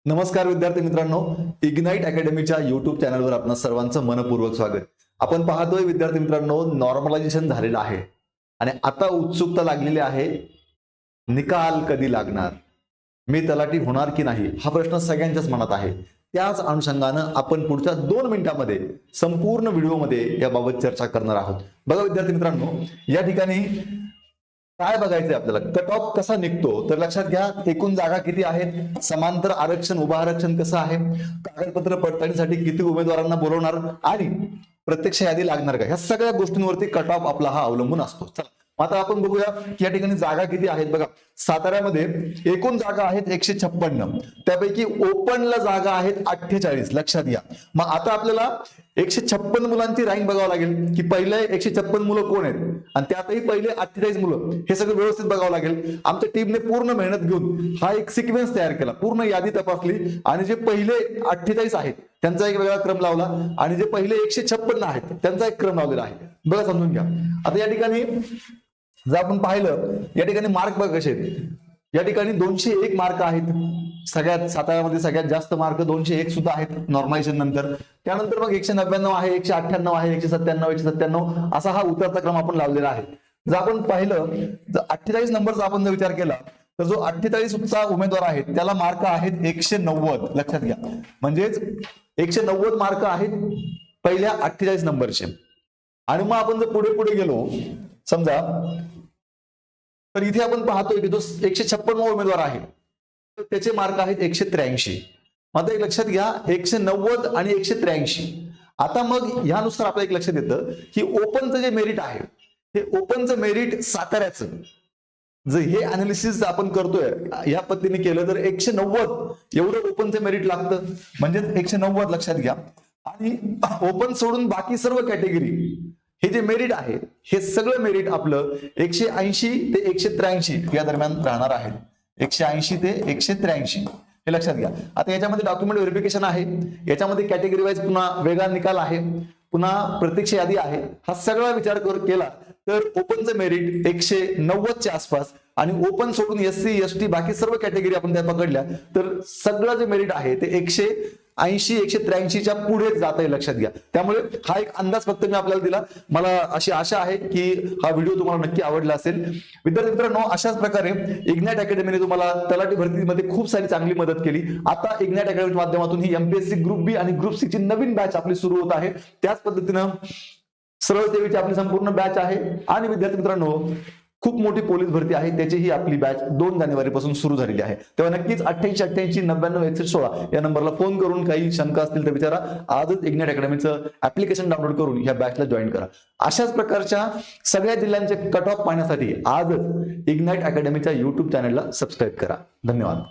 नमस्कार विद्यार्थी मित्रांनो, इग्नाइट अकॅडमीच्या युट्यूब चॅनलवर आपणा सर्वांचं मनपूर्वक स्वागत. आपण पाहतोय विद्यार्थी मित्रांनो, नॉर्मलायझेशन झालेलं आहे आणि आता उत्सुकता लागलेली आहे. निकाल कधी लागणार, मी तलाठी होणार की नाही, हा प्रश्न सगळ्यांच्याच मनात आहे. त्याच अनुषंगानं आपण पुढच्या 2 मिनिटांमध्ये संपूर्ण व्हिडिओमध्ये याबाबत चर्चा करणार आहोत. बघा विद्यार्थी मित्रांनो, या ठिकाणी काय बघायचंय आपल्याला, कट ऑफ कसा निघतो तर लक्षात घ्या. एकूण जागा किती आहेत, समांतर आरक्षण उभा आरक्षण कसं आहे, कागदपत्र पडताळणीसाठी किती उमेदवारांना बोलवणार आणि प्रत्यक्ष यादी लागणार का, ह्या सगळ्या गोष्टींवरती कट ऑफ आपला हा अवलंबून असतो. चला आता आपण बघूया की या ठिकाणी जागा किती आहेत. बघा, साताऱ्यामध्ये एकूण जागा आहेत 156, त्यापैकी ओपनला जागा आहेत 48. लक्षात घ्या. मग आता आपल्याला 156 मुलांची रँक बघावं लागेल की पहिले 156 मुलं कोण आहेत आणि त्यातही पहिले 48 मुलं, हे सगळं व्यवस्थित बघावं लागेल. आमच्या टीमने पूर्ण मेहनत घेऊन हा एक सिक्वेन्स तयार केला, पूर्ण यादी तपासली आणि जे पहिले 48 आहेत त्यांचा एक वेगळा क्रम लावला आणि जे पहिले 156 आहेत त्यांचा एक क्रम लावलेला आहे. बघा, समजून घ्या. आता या ठिकाणी जर आपण पाहिलं, या ठिकाणी मार्क बघा कसे आहेत. या ठिकाणी 201 मार्क आहेत. सगळ्यात साताऱ्यामध्ये सगळ्यात जास्त मार्क 201 सुद्धा आहेत नॉर्मलायझेशन नंतर. त्यानंतर मग 199 आहे, 198 आहे, 197, 197 असा हा उतरता क्रम आपण लावलेला आहे. जर आपण पाहिलं तर 48 नंबरचा आपण जर विचार केला तर जो 48 चा उमेदवार आहे त्याला मार्क आहेत 190. लक्षात घ्या, म्हणजेच 190 मार्क आहेत पहिल्या 48 नंबरचे. आणि मग आपण जर पुढे पुढे गेलो समजा, तर इथे आपण पाहतोय की जो 156 उमेदवार आहे तर त्याचे मार्क आहेत 183. आता एक लक्षात घ्या, 190 आणि 183. आता मग यानुसार आपल्या एक लक्षात येतं की ओपनचं जे मेरिट आहे, हे ओपनचं मेरिट साताऱ्याचं जर हे अनालिसिस आपण करतोय या पद्धतीने केलं तर 190 एवढं ओपनचं मेरिट लागतं. म्हणजे 190 लक्षात घ्या. आणि ओपन सोडून बाकी सर्व कॅटेगरी हे जे मेरिट आहे हे सगळं मेरिट आपलं 180 ते 183 या दरम्यान राहणार आहे. 180 ते 183 हे लक्षात घ्या. आता याच्यामध्ये डॉक्युमेंट व्हेरिफिकेशन आहे, याच्यामध्ये कॅटेगरी वाईज पुन्हा वेगळा निकाल आहे, पुन्हा प्रत्यक्ष यादी आहे. हा सगळा विचार केला तर ओपनचं मेरिट 190 च्या आसपास आणि ओपन सोडून SC ST बाकी सर्व कॅटेगरी आपण त्या पकडल्या तर सगळं जे मेरिट आहे ते 180 183 च्या पुढे जात आहे. लक्षात घ्या. त्यामुळे हा एक अंदाज फक्त मी आपल्याला दिला. मला अशी आशा आहे की हा व्हिडिओ तुम्हाला नक्की आवडला असेल. विद्यार्थी मित्रांनो, अशाच प्रकारे इग्नाइट अकॅडमीने तुम्हाला तलाठी भरतीमध्ये खूप सारी चांगली मदत केली. आता इग्नाइट अकॅडमीच्या माध्यमातून ही MPSC ग्रुप बी आणि ग्रुप सी ची नवीन बॅच आपली सुरू होत आहे. त्याच पद्धतीनं सरळ सेवेची आपली संपूर्ण बॅच आहे. आणि विद्यार्थी मित्रांनो, खूप मोठी पोलीस भरती आहे, त्याची ही आपली बॅच 2 जानेवारी पासून सुरू झालेली आहे. तेव्हा नक्कीच 88 88 99 61 16 या नंबरला फोन करून काही शंका असतील तर विचारा. आजच इग्नाइट अकॅडमीचं ऍप्लिकेशन डाउनलोड करून या बॅचला जॉईन करा. अशाच प्रकारच्या सगळ्या जिल्ह्यांचे कट ऑफ पाहण्यासाठी आजच इग्नाइट अकॅडमीच्या युट्यूब चॅनलला सबस्क्राईब करा. धन्यवाद.